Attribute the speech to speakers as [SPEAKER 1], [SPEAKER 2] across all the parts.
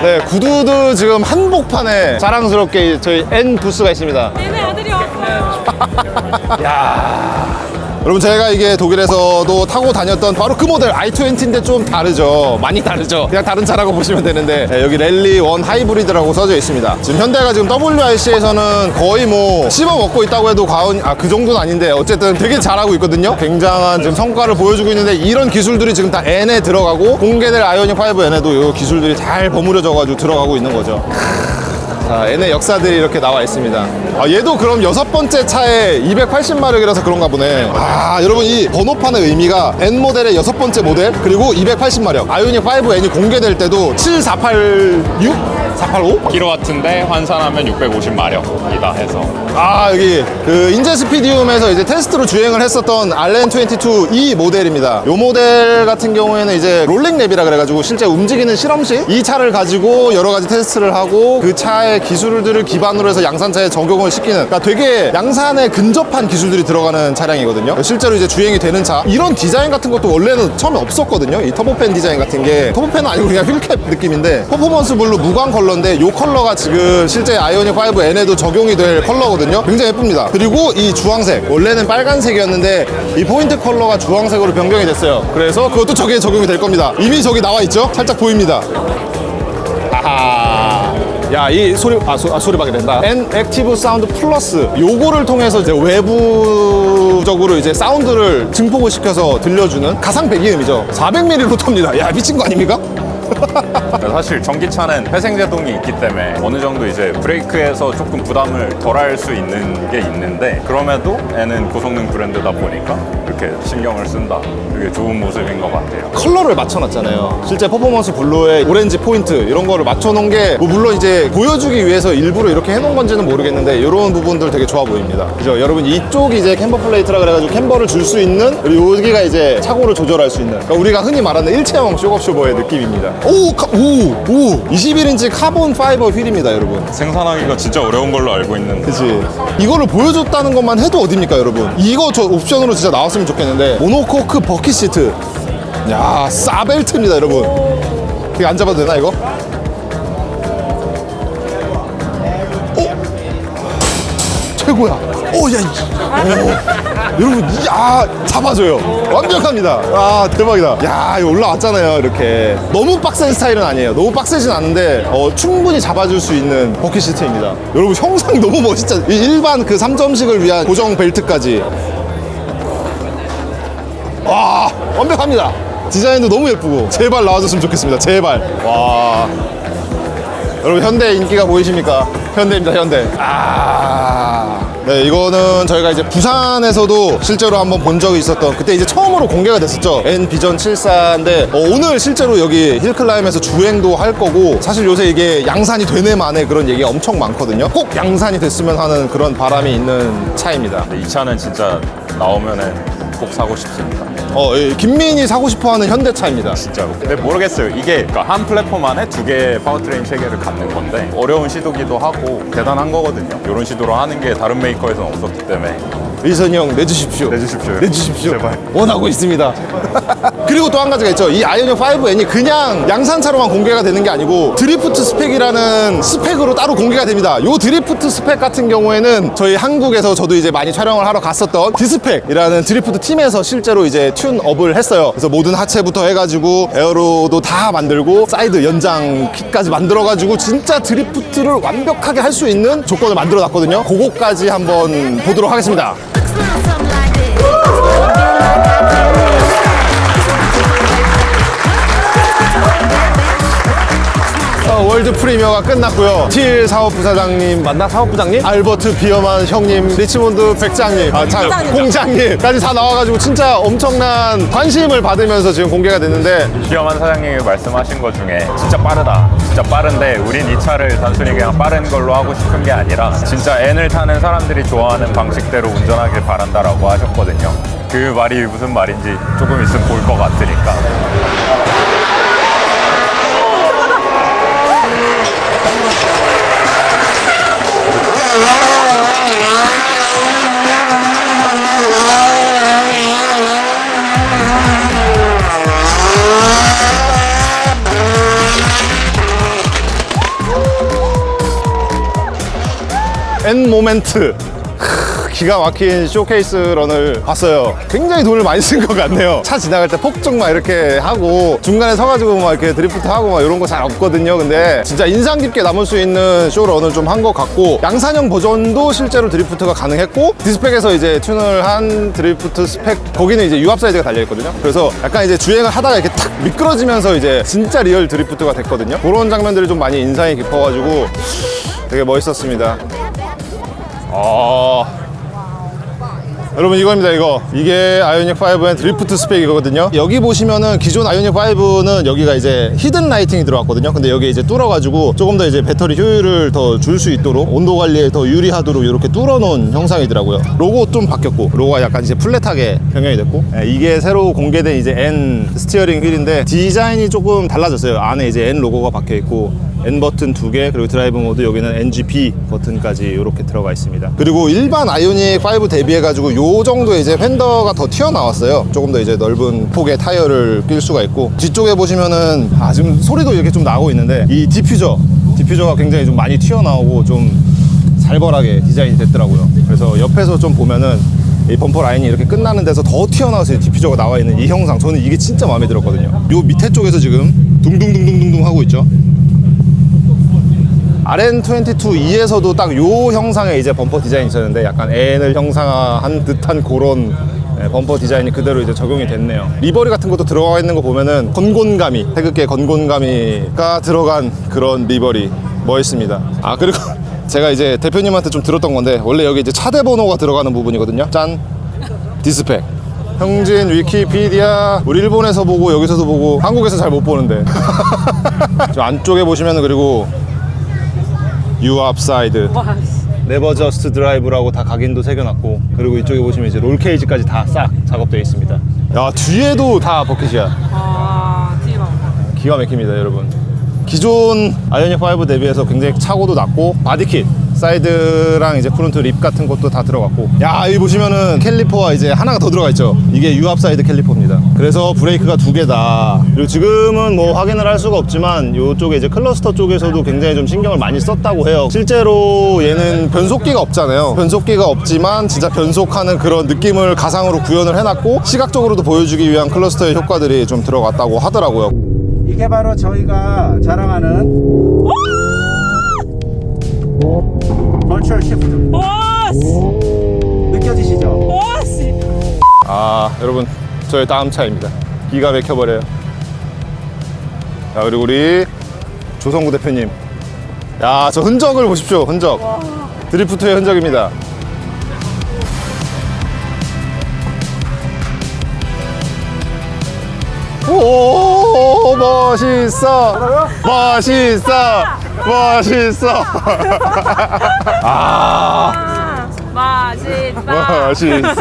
[SPEAKER 1] 네, 구두도 지금 한복판에 자랑스럽게 저희 N 부스가 있습니다.
[SPEAKER 2] 얘네 아들이 왔어요.
[SPEAKER 1] 야, 여러분 제가 이게 독일에서도 타고 다녔던 바로 그 모델 i20인데 좀 다르죠. 많이 다르죠. 그냥 다른 차라고 보시면 되는데 네, 여기 랠리 1 하이브리드라고 써져 있습니다. 지금 현대가 지금 WRC에서는 거의 뭐 씹어 먹고 있다고 해도 과언 그 정도는 아닌데 어쨌든 되게 잘하고 있거든요. 굉장한 지금 성과를 보여주고 있는데 이런 기술들이 지금 다 N에 들어가고 공개될 아이오닉 5 N에도 이 기술들이 잘 버무려져 가지고 들어가고 있는 거죠. 자, N의 역사들이 이렇게 나와 있습니다. 얘도 그럼 6번째 차에 280마력이라서 그런가 보네. 여러분 이 번호판의 의미가 N 모델의 6번째 모델 그리고 280마력 아이오닉 5 N이 공개될 때도 7486? 485?
[SPEAKER 3] 킬로와트인데 환산하면 650마력이다 해서
[SPEAKER 1] 여기 그 인제 스피디움에서 이제 테스트로 주행을 했었던 RN22 이 모델입니다. 이 모델 같은 경우에는 이제 롤링랩이라 그래가지고 실제 움직이는 실험실 이 차를 가지고 여러 가지 테스트를 하고 그 차의 기술들을 기반으로 해서 양산차에 적용을 시키는 그러니까 되게 양산에 근접한 기술들이 들어가는 차량이거든요. 실제로 이제 주행이 되는 차 이런 디자인 같은 것도 원래는 처음에 없었거든요. 이 터보팬 디자인 같은 게 터보팬은 아니고 그냥 휠캡 느낌인데 퍼포먼스 블루 무광 컬러인데 이 컬러가 지금 실제 아이오닉 5 N에도 적용이 될 컬러거든요. 굉장히 예쁩니다. 그리고 이 주황색 원래는 빨간색이었는데 이 포인트 컬러가 주황색으로 변경이 됐어요. 그래서 그것도 저기에 적용이 될 겁니다. 이미 저기 나와 있죠? 살짝 보입니다. 야, 이 소리방이 된다. N 액티브 사운드 플러스 요거를 통해서 이제 외부적으로 이제 사운드를 증폭을 시켜서 들려주는 가상 배기음이죠. 400ml 로터입니다. 야, 미친 거 아닙니까?
[SPEAKER 3] 사실 전기차는 회생제동이 있기 때문에 어느 정도 이제 브레이크에서 조금 부담을 덜할 수 있는 게 있는데 그럼에도 N은 고성능 브랜드다 보니까 이렇게 신경을 쓴다. 되게 좋은 모습인 것 같아요.
[SPEAKER 1] 컬러를 맞춰놨잖아요. 실제 퍼포먼스 블루의 오렌지 포인트 이런 거를 맞춰놓은 게 뭐 물론 이제 보여주기 위해서 일부러 이렇게 해놓은 건지는 모르겠는데 이런 부분들 되게 좋아 보입니다. 그죠? 여러분 이쪽이 이제 캠버 플레이트라 그래가지고 캠버를 줄 수 있는 그리고 여기가 이제 차고를 조절할 수 있는 그러니까 우리가 흔히 말하는 일체형 쇼업쇼버의 느낌입니다. 21인치 카본 파이버 휠입니다, 여러분.
[SPEAKER 3] 생산하기가 진짜 어려운 걸로 알고 있는데
[SPEAKER 1] 그치? 이거를 보여줬다는 것만 해도 어딥니까, 여러분? 이거 저 옵션으로 진짜 나왔으면 좋겠는데 모노코크 버킷 시트. 야, 싸벨트입니다, 여러분. 이거 안 잡아도 되나, 이거? 최고야. 여러분, 잡아줘요. 완벽합니다. 대박이다. 야, 이거 올라왔잖아요, 이렇게. 너무 빡센 스타일은 아니에요. 너무 빡세진 않은데, 충분히 잡아줄 수 있는 버킷 시트입니다. 여러분, 형상이 너무 멋있잖아요. 일반 그 3점식을 위한 고정 벨트까지. 와, 완벽합니다. 디자인도 너무 예쁘고. 제발 나와줬으면 좋겠습니다. 제발. 와. 여러분, 현대 인기가 보이십니까? 현대입니다, 현대. 네, 이거는 저희가 이제 부산에서도 실제로 한번 본 적이 있었던 그때 이제 처음으로 공개가 됐었죠. N 비전 74인데 오늘 실제로 여기 힐클라임에서 주행도 할 거고 사실 요새 이게 양산이 되네 마네 그런 얘기가 엄청 많거든요. 꼭 양산이 됐으면 하는 그런 바람이 있는 차입니다.
[SPEAKER 3] 이 차는 진짜 나오면은 꼭 사고 싶습니다.
[SPEAKER 1] 김민이 사고 싶어하는 현대차입니다.
[SPEAKER 3] 진짜로. 근데 모르겠어요. 이게 그러니까 한 플랫폼 안에 두 개의 파워트레인 체계를 갖는 건데 어려운 시도기도 하고 대단한 거거든요. 이런 시도를 하는 게 다른 메이커에서는 없었기 때문에
[SPEAKER 1] 일선이 형 내주십시오. 내주십시오.
[SPEAKER 3] 제발.
[SPEAKER 1] 원하고 있습니다. 그리고 또 한 가지가 있죠. 이 아이오닉 5N이 그냥 양산차로만 공개가 되는 게 아니고 드리프트 스펙이라는 스펙으로 따로 공개가 됩니다. 이 드리프트 스펙 같은 경우에는 저희 한국에서 저도 이제 많이 촬영을 하러 갔었던 디스펙이라는 드리프트 팀에서 실제로 이제 튠업을 했어요. 그래서 모든 하체부터 해가지고 에어로도 다 만들고 사이드 연장 킷까지 만들어가지고 진짜 드리프트를 완벽하게 할 수 있는 조건을 만들어 놨거든요. 그거까지 한번 보도록 하겠습니다. 월드 프리미어가 끝났고요. 틸 사업부사장님 맞나? 사업부장님? 알버트 비어만 형님, 리치몬드 백장님, 공장님까지 다 나와가지고 진짜 엄청난 관심을 받으면서 지금 공개가 됐는데
[SPEAKER 3] 비어만 사장님이 말씀하신 것 중에 진짜 빠르다. 진짜 빠른데 우린 이 차를 단순히 그냥 빠른 걸로 하고 싶은 게 아니라 진짜 N을 타는 사람들이 좋아하는 방식대로 운전하길 바란다라고 하셨거든요. 그 말이 무슨 말인지 조금 있으면 볼 것 같으니까.
[SPEAKER 1] N 모멘트. 기가 막힌 쇼케이스 런을 봤어요. 굉장히 돈을 많이 쓴 것 같네요. 차 지나갈 때 폭죽 막 이렇게 하고 중간에 서가지고 막 이렇게 드리프트 하고 막 이런 거 잘 없거든요. 근데 진짜 인상 깊게 남을 수 있는 쇼런을 좀 한 것 같고, 양산형 버전도 실제로 드리프트가 가능했고, 디스펙에서 이제 튜너를 한 드리프트 스펙, 거기는 이제 유압 사이드가 달려있거든요. 그래서 약간 이제 주행을 하다가 이렇게 탁 미끄러지면서 이제 진짜 리얼 드리프트가 됐거든요. 그런 장면들이 좀 많이 인상이 깊어가지고 되게 멋있었습니다. 여러분 이거입니다. 이게 아이오닉 5의 드리프트 스펙이거든요. 여기 보시면은 기존 아이오닉 5는 여기가 이제 히든 라이팅이 들어갔거든요. 근데 여기 이제 뚫어가지고 조금 더 이제 배터리 효율을 더 줄 수 있도록, 온도 관리에 더 유리하도록 이렇게 뚫어놓은 형상이더라고요. 로고 좀 바뀌었고, 로고가 약간 이제 플랫하게 변경이 됐고, 이게 새로 공개된 이제 N 스티어링 휠인데 디자인이 조금 달라졌어요. 안에 이제 N 로고가 박혀 있고, N 버튼 2개, 그리고 드라이브 모드 여기는 NGP 버튼까지 이렇게 들어가 있습니다. 그리고 일반 아이오닉 5 대비해가지고 요 정도 이제 휀더가 더 튀어나왔어요. 조금 더 이제 넓은 폭의 타이어를 낄 수가 있고, 뒤쪽에 보시면은 지금 소리도 이렇게 좀 나고 있는데, 이 디퓨저가 굉장히 좀 많이 튀어나오고 좀 살벌하게 디자인이 됐더라고요. 그래서 옆에서 좀 보면은 이 범퍼 라인이 이렇게 끝나는 데서 더 튀어나와서 디퓨저가 나와 있는 이 형상, 저는 이게 진짜 마음에 들었거든요. 요 밑에 쪽에서 지금 둥둥둥둥둥 하고 있죠. RN22E에서도 딱 요 형상의 이제 범퍼 디자인이 있었는데, 약간 N을 형상화한 듯한 그런 범퍼 디자인이 그대로 이제 적용이 됐네요. 리버리 같은 것도 들어가 있는 거 보면은 건곤감이, 태극기의 건곤감이가 들어간 그런 리버리 멋있습니다. 그리고 제가 이제 대표님한테 좀 들었던 건데, 원래 여기 이제 차대 번호가 들어가는 부분이거든요. 짠! 디스펙. 형진, 위키피디아. 우리 일본에서 보고 여기서도 보고 한국에서 잘 못 보는데. 저 안쪽에 보시면은, 그리고 유압 사이드, 네버 저스트 드라이브라고 다 각인도 새겨놨고, 그리고 이쪽에 보시면 이제 롤 케이지까지 다 싹 작업되어 있습니다. 야, 뒤에도 다 버킷이야. 기가 막힙니다, 여러분. 기존 아이오닉 5 대비해서 굉장히 차고도 낮고, 바디킷, 사이드랑 이제 프론트 립 같은 것도 다 들어갔고, 야, 여기 보시면은 캘리퍼가 이제 하나가 더 들어가 있죠. 이게 유압 사이드 캘리퍼입니다. 그래서 브레이크가 2개다. 그리고 지금은 뭐 확인을 할 수가 없지만 이쪽에 이제 클러스터 쪽에서도 굉장히 좀 신경을 많이 썼다고 해요. 실제로 얘는 변속기가 없잖아요. 변속기가 없지만 진짜 변속하는 그런 느낌을 가상으로 구현을 해놨고, 시각적으로도 보여주기 위한 클러스터의 효과들이 좀 들어갔다고 하더라고요.
[SPEAKER 2] 이게 바로 저희가 자랑하는 컨트롤 시프트. 느껴지시죠?
[SPEAKER 1] 여러분, 저의 다음 차입니다. 기가 막혀버려요. 자, 그리고 우리 조성구 대표님. 야, 저 흔적을 보십시오. 흔적. 드리프트의 흔적입니다. 오, 멋있어. 멋있어. 멋있어. 멋있어.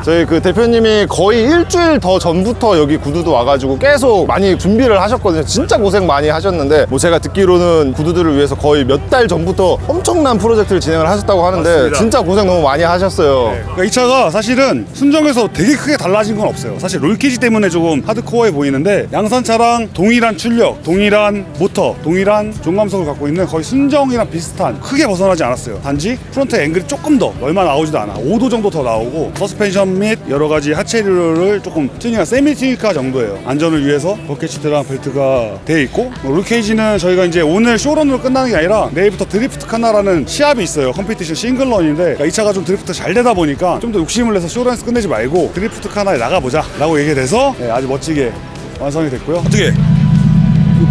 [SPEAKER 1] 저희 그 대표님이 거의 일주일 더 전부터 여기 구두도 와가지고 계속 많이 준비를 하셨거든요. 진짜 고생 많이 하셨는데, 뭐 제가 듣기로는 구두들을 위해서 거의 몇 달 전부터 엄청난 프로젝트를 진행을 하셨다고 하는데,
[SPEAKER 4] 맞습니다.
[SPEAKER 1] 진짜 고생 너무 많이 하셨어요.
[SPEAKER 4] 그러니까 이 차가 사실은 순정에서 되게 크게 달라진 건 없어요. 사실 롤케이지 때문에 조금 하드코어해 보이는데, 양산차랑 동일한 출력, 동일한 모터, 동일한 종감석을 갖고 있는 거의 순정이랑 비슷한, 크게 벗어나지 않았어요. 단지 프론트 앵글이 조금 더 얼마 나오지도 않아. 5도 정도 더 나오고, 서스펜션 및 여러 가지 하체 류를 조금 튜닝한 세미 튜닝카 정도예요. 안전을 위해서 버켓 시트랑 벨트가 되어 있고, 롤케이지는 저희가 이제 오늘 쇼런으로 끝나는 게 아니라 내일부터 드리프트 카나라는 시합이 있어요. 컴피티션 싱글런인데, 그러니까 이 차가 좀 드리프트 잘 되다 보니까 좀 더 욕심을 내서 쇼런에서 끝내지 말고 드리프트 카나에 나가보자 라고 얘기가 돼서 아주 멋지게 완성이 됐고요. 어떻게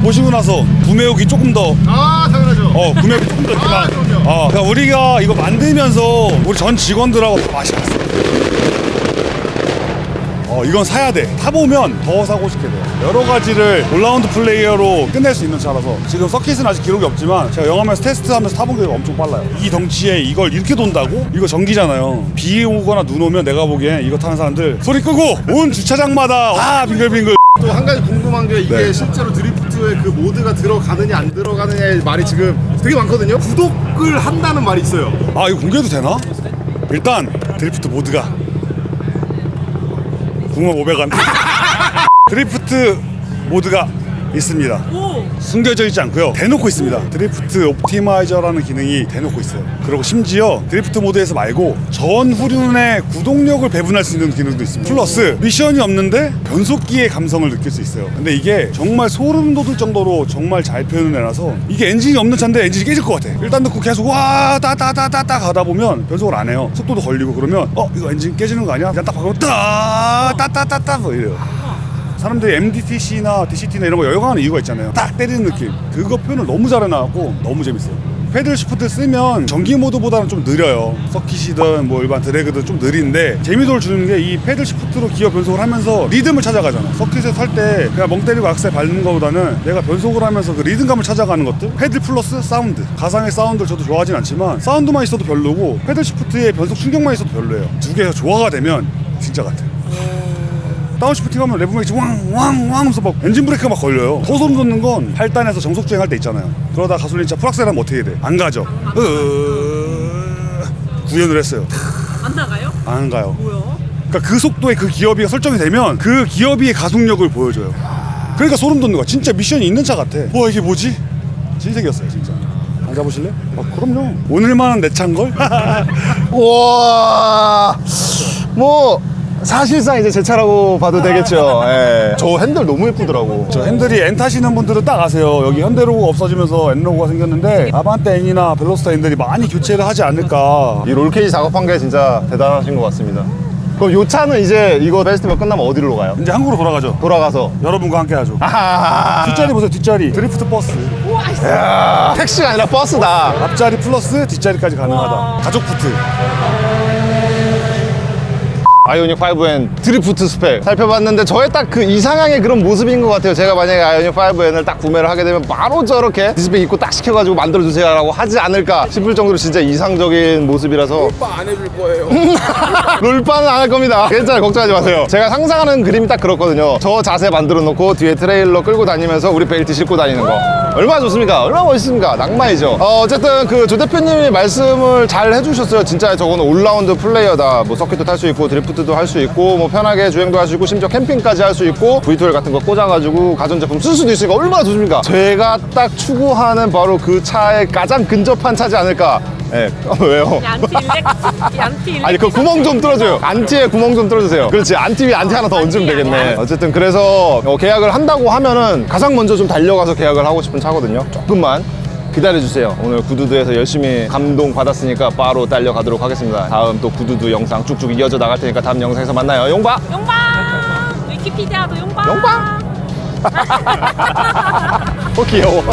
[SPEAKER 4] 보시고 나서 구매 후기 조금 더
[SPEAKER 1] 당연하죠.
[SPEAKER 4] 구매 후기 조금 더 있지만
[SPEAKER 1] 그럼요.
[SPEAKER 4] 그러니까 우리가 이거 만들면서 우리 전 직원들하고 다 맛이 갔어. 이건 사야 돼. 타보면 더 사고 싶게 돼요. 여러 가지를 올라운드 플레이어로 끝낼 수 있는 차라서, 지금 서킷은 아직 기록이 없지만 제가 영화에서 테스트하면서 타본 게 엄청 빨라요. 이 덩치에 이걸 이렇게 돈다고? 이거 전기잖아요. 비 오거나 눈 오면 내가 보기엔 이거 타는 사람들 소리 끄고 온 주차장마다 빙글빙글.
[SPEAKER 1] 또 한 가지 궁금한 게, 이게
[SPEAKER 4] 네.
[SPEAKER 1] 실제로 드리프트에 그 모드가 들어가느냐 안 들어가느냐의 말이 지금 되게 많거든요. 구독을 한다는 말이 있어요.
[SPEAKER 4] 이거 공개해도 되나? 일단 드리프트 모드가 95,500원 드리프트 모드가 있습니다.
[SPEAKER 5] 오.
[SPEAKER 4] 숨겨져 있지 않고요. 대놓고 있습니다. 드리프트 옵티마이저라는 기능이 대놓고 있어요. 그리고 심지어 드리프트 모드에서 말고 전 후륜의 구동력을 배분할 수 있는 기능도 있습니다. 플러스 미션이 없는데 변속기의 감성을 느낄 수 있어요. 근데 이게 정말 소름 돋을 정도로 정말 잘 표현을 해놔서 이게 엔진이 없는 차인데 엔진이 깨질 것 같아. 일단 넣고 계속 와 따따따따따 가다 보면 변속을 안 해요. 속도도 걸리고 그러면 이거 엔진 깨지는 거 아니야? 그냥 딱 박으면 따따따따 뭐 이래요. 사람들이 MDTC나 DCT나 이런 거 열광하는 이유가 있잖아요. 딱 때리는 느낌. 그거 표현을 너무 잘해놔갖고 너무 재밌어요. 패들 시프트 쓰면 전기 모드보다는 좀 느려요. 서킷이든 뭐 일반 드래그든 좀 느린데 재미도를 주는 게 이 패들 시프트로 기어 변속을 하면서 리듬을 찾아가잖아. 서킷에 설 때 그냥 멍 때리고 악셀 밟는 것보다는 내가 변속을 하면서 그 리듬감을 찾아가는 것들. 패들 플러스 사운드. 가상의 사운드를 저도 좋아하진 않지만 사운드만 있어도 별로고 패들 시프트에 변속 충격만 있어도 별로예요. 두 개가 조화가 되면 진짜 같아. 다운시프팅 하면 레브맥이 왕왕왕 하면서 막 엔진 브레이크가 막 걸려요. 더 소름 돋는 건 8단에서 정속 주행할 때 있잖아요. 그러다 가솔린차 풀악셀 하면 어떻게 돼? 안 가죠. 구현을 했어요.
[SPEAKER 5] 안 나가요?
[SPEAKER 4] 안 가요.
[SPEAKER 5] 뭐야?
[SPEAKER 4] 그러니까 그 속도에 그 기어비가 설정이 되면 그 기어비의 가속력을 보여줘요. 그러니까 소름 돋는 거야. 진짜 미션이 있는 차 같아. 와 이게 뭐지? 진색이었어요 진짜. 앉아보실래? 그럼요. 오늘만은 내 차인걸?
[SPEAKER 1] 우와. 뭐 사실상 이제 제 차라고 봐도 되겠죠. 예. 저 핸들 너무 예쁘더라고.
[SPEAKER 4] 저 핸들이 N 타시는 분들은 딱 아세요. 여기 현대로고가 없어지면서 N로고가 생겼는데 아반떼 N이나 벨로스타 N들이 많이 교체를 하지 않을까.
[SPEAKER 1] 이 롤케이지 작업한 게 진짜 대단하신 것 같습니다. 그럼 이 차는 이제 이거 페스티벌 끝나면 어디로 가요?
[SPEAKER 4] 이제 한국으로 돌아가죠.
[SPEAKER 1] 돌아가서.
[SPEAKER 4] 여러분과 함께 하죠.
[SPEAKER 1] 아하하하.
[SPEAKER 4] 뒷자리 보세요. 뒷자리 드리프트 버스.
[SPEAKER 1] 야, 택시가 아니라 버스다.
[SPEAKER 4] 앞자리 플러스 뒷자리까지 가능하다. 가족 부트.
[SPEAKER 1] 아이오닉 5N 드리프트 스펙 살펴봤는데 저의 딱 그 이상향의 그런 모습인 것 같아요. 제가 만약에 아이오닉 5N을 딱 구매를 하게 되면 바로 저렇게 디스플레이 입고 딱 시켜가지고 만들어주세요 라고 하지 않을까 싶을 정도로 진짜 이상적인 모습이라서
[SPEAKER 6] 롤바 안 해줄 거예요.
[SPEAKER 1] 롤바는 안 할 겁니다. 괜찮아요. 걱정하지 마세요. 제가 상상하는 그림이 딱 그렇거든요. 저 자세 만들어 놓고 뒤에 트레일러 끌고 다니면서 우리 벨트 싣고 다니는 거 얼마나 좋습니까? 얼마나 멋있습니까? 낭만이죠. 어쨌든 그 조 대표님이 말씀을 잘 해주셨어요. 진짜 저거는 올라운드 플레이어다. 뭐 서킷도 탈 수 있고 드리프트도 할 수 있고 뭐 편하게 주행도 할 수 있고 심지어 캠핑까지 할 수 있고 V2L 같은 거 꽂아가지고 가전제품 쓸 수도 있으니까 얼마나 좋습니까? 제가 딱 추구하는 바로 그 차에 가장 근접한 차지 않을까. 예. 왜요?
[SPEAKER 5] 안티
[SPEAKER 1] 아니 그 구멍 좀 뚫어줘요. 안티에 구멍 좀 뚫어주세요. 그렇지. 안티 위에 안티 하나 더 얹으면 되겠네. 어쨌든 그래서 계약을 한다고 하면은 가장 먼저 좀 달려가서 계약을 하고 싶은 차거든요. 조금만 기다려주세요. 오늘 구두두에서 열심히 감동 받았으니까 바로 달려가도록 하겠습니다. 다음 또 구두두 영상 쭉쭉 이어져 나갈 테니까 다음 영상에서 만나요. 용바!
[SPEAKER 5] 용방. 위키피디아도 용방.
[SPEAKER 1] 용방! 귀여워.